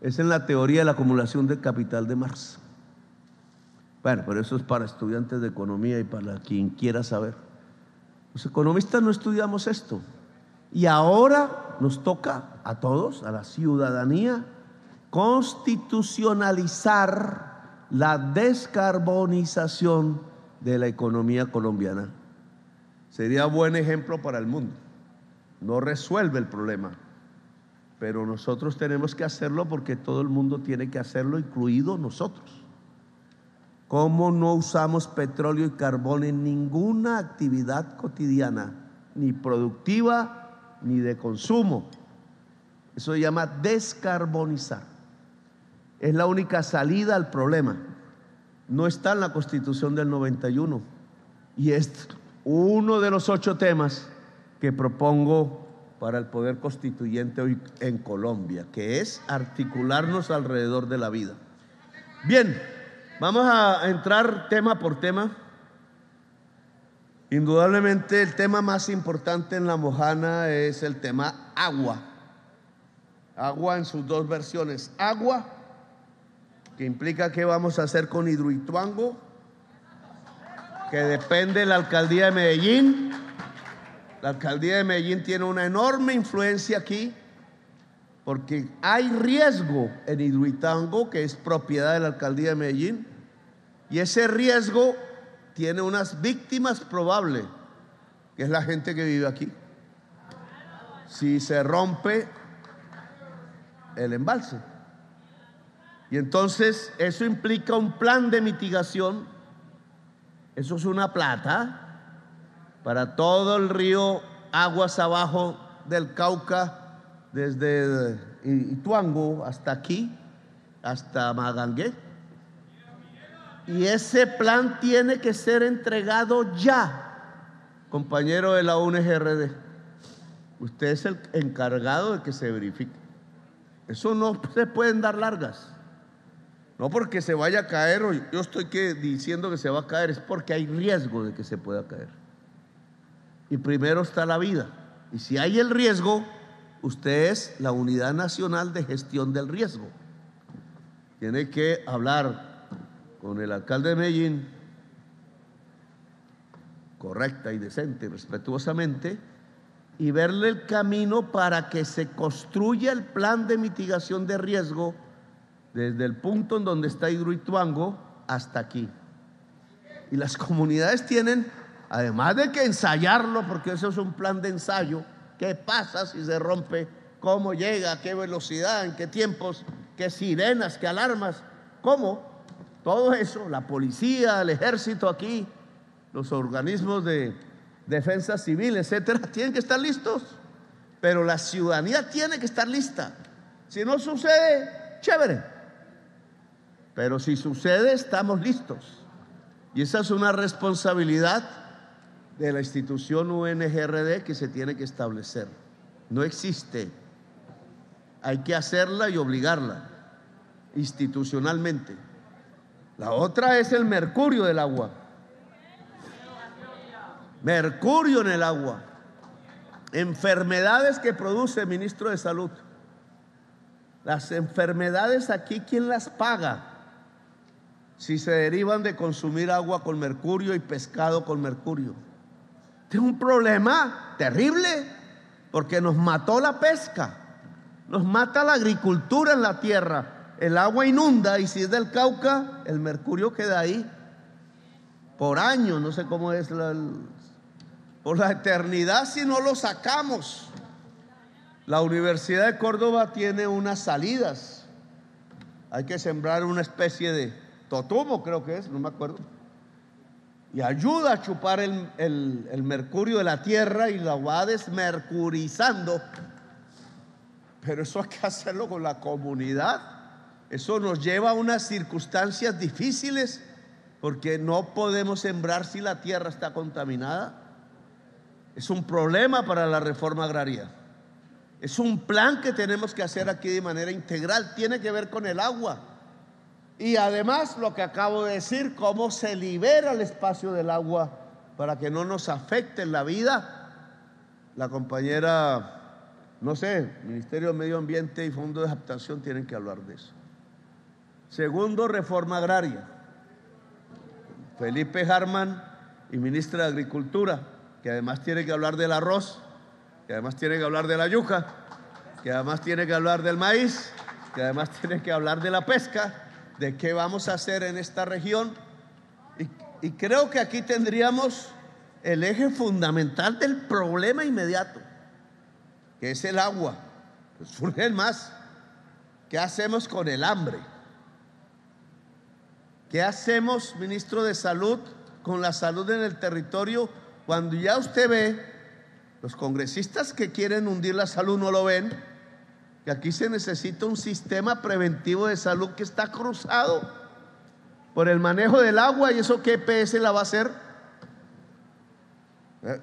Speaker 1: es en la teoría de la acumulación de capital de Marx. Bueno, pero eso es para estudiantes de economía y para quien quiera saber. Los economistas no estudiamos esto. Y ahora nos toca a todos, a la ciudadanía, constitucionalizar la descarbonización de la economía colombiana. Sería buen ejemplo para el mundo. No resuelve el problema, pero nosotros tenemos que hacerlo porque todo el mundo tiene que hacerlo, incluido nosotros. ¿Cómo no usamos petróleo y carbón en ninguna actividad cotidiana, ni productiva ni de consumo? Eso se llama descarbonizar. Es la única salida al problema. No está en la Constitución del 91 y es uno de los 8 temas que propongo para el poder constituyente hoy en Colombia, que es articularnos alrededor de la vida. Bien, vamos a entrar tema por tema. Indudablemente el tema más importante en La Mojana es el tema agua. Agua en sus 2 versiones. Agua, que implica qué vamos a hacer con Hidroituango, que depende de la alcaldía de Medellín. La alcaldía de Medellín tiene una enorme influencia aquí porque hay riesgo en Hidroituango, que es propiedad de la alcaldía de Medellín, y ese riesgo tiene unas víctimas probables, que es la gente que vive aquí. Si se rompe el embalse. Y entonces eso implica un plan de mitigación. Eso es una plata para todo el río aguas abajo del Cauca, desde Ituango hasta aquí, hasta Magangué. Y ese plan tiene que ser entregado ya, compañero de la UNGRD. Usted es el encargado de que se verifique. Eso no se pueden dar largas. No porque se vaya a caer, o yo estoy diciendo que se va a caer, es porque hay riesgo de que se pueda caer. Y primero está la vida. Y si hay el riesgo, usted es la Unidad Nacional de Gestión del Riesgo. Tiene que hablar con el alcalde de Medellín, correcta y decente y respetuosamente, y verle el camino para que se construya el plan de mitigación de riesgo desde el punto en donde está Hidroituango hasta aquí. Y las comunidades tienen, además de que ensayarlo, porque eso es un plan de ensayo, qué pasa si se rompe, cómo llega, a qué velocidad, en qué tiempos, qué sirenas, qué alarmas, cómo, todo eso, la policía, el ejército aquí, los organismos de defensa civil, etcétera, tienen que estar listos, pero la ciudadanía tiene que estar lista. Si no sucede, chévere, pero si sucede, estamos listos. Y esa es una responsabilidad de la institución UNGRD que se tiene que establecer. No existe. Hay que hacerla y obligarla institucionalmente. La otra es el mercurio del agua. Mercurio en el agua. Enfermedades que produce el ministro de Salud. Las enfermedades aquí, ¿quién las paga? Si se derivan de consumir agua con mercurio y pescado con mercurio. Es un problema terrible porque nos mató la pesca, nos mata la agricultura en la tierra. El agua inunda y si es del Cauca, el mercurio queda ahí por años, no sé cómo es por la eternidad si no lo sacamos. La Universidad de Córdoba tiene unas salidas Hay que sembrar una especie de totumo, creo que es, no me acuerdo, y ayuda a chupar el mercurio de la tierra y la va desmercurizando. Pero eso hay que hacerlo con la comunidad. Eso nos lleva a unas circunstancias difíciles, porque no podemos sembrar si la tierra está contaminada. Es un problema para la reforma agraria. Es un plan que tenemos que hacer aquí de manera integral. Tiene que ver con el agua. Y además lo que acabo de decir, cómo se libera el espacio del agua para que no nos afecte en la vida. La compañera, no sé, Ministerio de Medio Ambiente y Fondo de Adaptación tienen que hablar de eso. Segundo, reforma agraria. Felipe Harman y ministra de Agricultura, que además tiene que hablar del arroz, que además tiene que hablar de la yuca, que además tiene que hablar del maíz, que además tiene que hablar de la pesca, de qué vamos a hacer en esta región. Y creo que aquí tendríamos el eje fundamental del problema inmediato, que es el agua. Pues surgen más. ¿Qué hacemos con el hambre? ¿Qué hacemos, ministro de Salud, con la salud en el territorio cuando ya usted ve, los congresistas que quieren hundir la salud no lo ven, que aquí se necesita un sistema preventivo de salud que está cruzado por el manejo del agua? ¿Y eso qué EPS la va a hacer?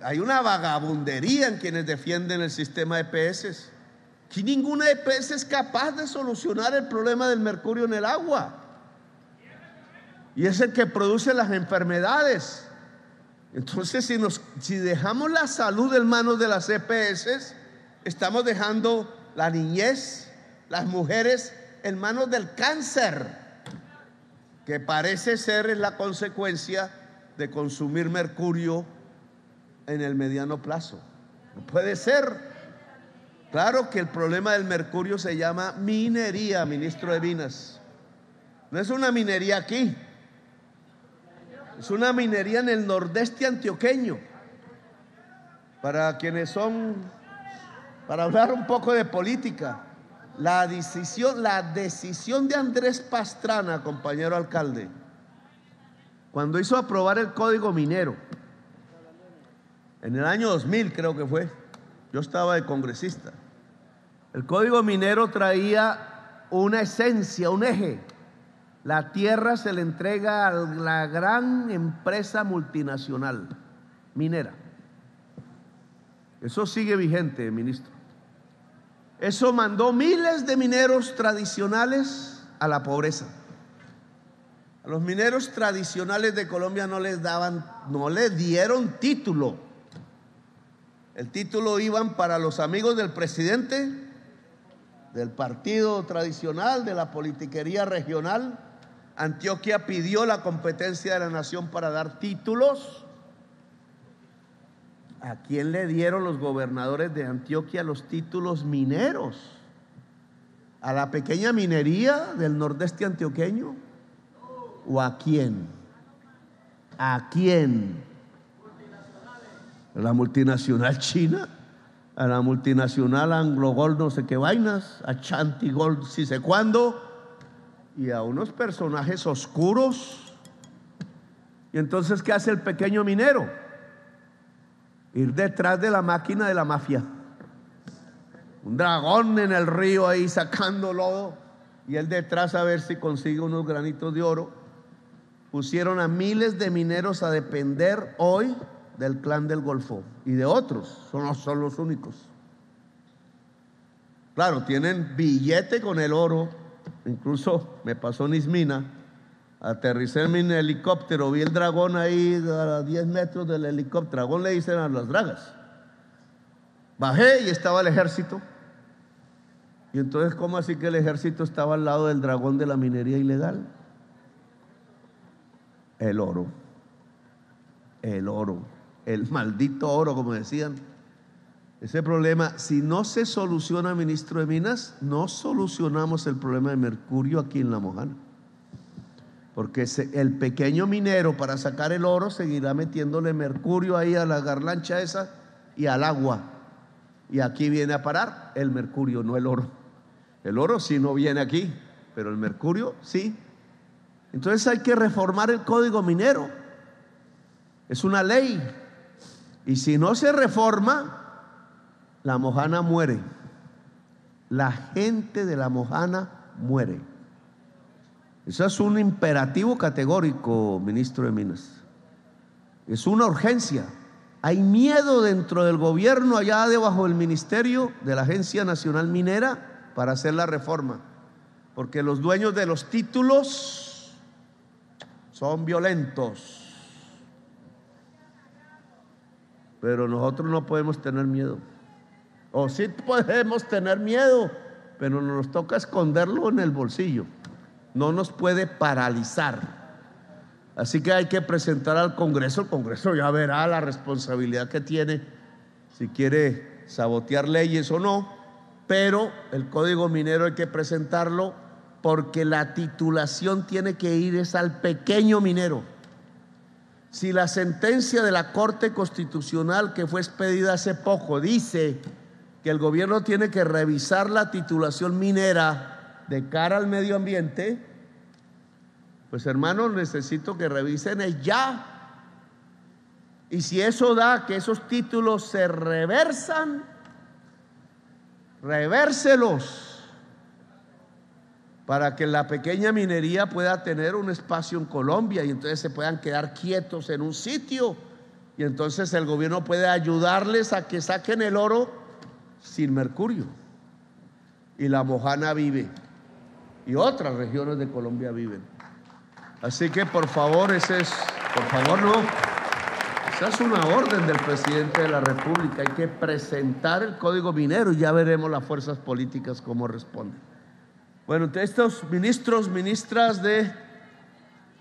Speaker 1: Hay una vagabundería en quienes defienden el sistema de EPS. Aquí ninguna EPS es capaz de solucionar el problema del mercurio en el agua, y es el que produce las enfermedades. Entonces, si dejamos la salud en manos de las EPS, estamos dejando la niñez, las mujeres en manos del cáncer, que parece ser es la consecuencia de consumir mercurio en el mediano plazo. No puede ser. Claro que el problema del mercurio se llama minería, ministro de Minas. No es una minería aquí, es una minería en el nordeste antioqueño. Para quienes son, para hablar un poco de política, la decisión de Andrés Pastrana, compañero alcalde, cuando hizo aprobar el Código Minero, en el año 2000 creo que fue, yo estaba de congresista. El Código Minero traía una esencia, un eje. La tierra se le entrega a la gran empresa multinacional minera. Eso sigue vigente, ministro. Eso mandó miles de mineros tradicionales a la pobreza. A los mineros tradicionales de Colombia no les dieron título. El título iban para los amigos del presidente, del partido tradicional, de la politiquería regional. Antioquia pidió la competencia de la nación para dar títulos. ¿A quién le dieron los gobernadores de Antioquia los títulos mineros? ¿A la pequeña minería del nordeste antioqueño? ¿O a quién? ¿A quién? ¿A la multinacional china? ¿A la multinacional Anglo Gold no sé qué vainas? ¿A Chanti Gold sí sé cuándo? Y a unos personajes oscuros. Y entonces, ¿qué hace el pequeño minero? Ir detrás de la máquina de la mafia. Un dragón en el río ahí sacando lodo, y él detrás a ver si consigue unos granitos de oro. Pusieron a miles de mineros a depender hoy del Clan del Golfo y de otros, no son los únicos. Claro, tienen billete con el oro. Incluso me pasó en Ismina, aterricé en mi helicóptero, vi el dragón ahí a 10 metros del helicóptero. Dragón le dicen a las dragas. Bajé y estaba el ejército. Y entonces, ¿cómo así que el ejército estaba al lado del dragón de la minería ilegal? El oro, el maldito oro, como decían. Ese problema, si no se soluciona, ministro de Minas, no solucionamos el problema de mercurio aquí en La Mojana. Porque el pequeño minero, para sacar el oro, seguirá metiéndole mercurio ahí a la garlancha esa y al agua. Y aquí viene a parar el mercurio, no el oro. El oro sí no viene aquí. pero el mercurio sí. Entonces hay que reformar el código minero. Es una ley. Y si no se reforma, la Mojana muere. La gente de la Mojana muere. Eso es un imperativo categórico, ministro de Minas. Es una urgencia. Hay miedo dentro del gobierno, allá debajo del ministerio de la Agencia Nacional Minera, para hacer la reforma. Porque los dueños de los títulos son violentos. Pero nosotros no podemos tener miedo. O sí podemos tener miedo, pero nos toca esconderlo en el bolsillo. No nos puede paralizar. Así que hay que presentar al Congreso. El Congreso ya verá la responsabilidad que tiene, si quiere sabotear leyes o no. Pero el Código Minero hay que presentarlo porque la titulación tiene que ir es al pequeño minero. Si la sentencia de la Corte Constitucional que fue expedida hace poco dice que el gobierno tiene que revisar la titulación minera de cara al medio ambiente, pues hermanos, necesito que revisen ya. Y si eso da que esos títulos se reversan, revérselos para que la pequeña minería pueda tener un espacio en Colombia y entonces se puedan quedar quietos en un sitio y entonces el gobierno puede ayudarles a que saquen el oro sin mercurio. Y la Mojana vive y otras regiones de Colombia viven. Así que por favor, esa es una orden del presidente de la República. Hay que presentar el Código Minero y ya veremos las fuerzas políticas cómo responden. Bueno, entre estos ministros, ministras de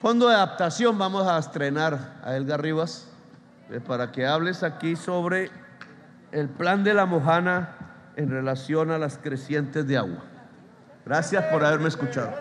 Speaker 1: Fondo de Adaptación, vamos a estrenar a Edgar Rivas para que hables aquí sobre el plan de la Mojana en relación a las crecientes de agua. Gracias por haberme escuchado.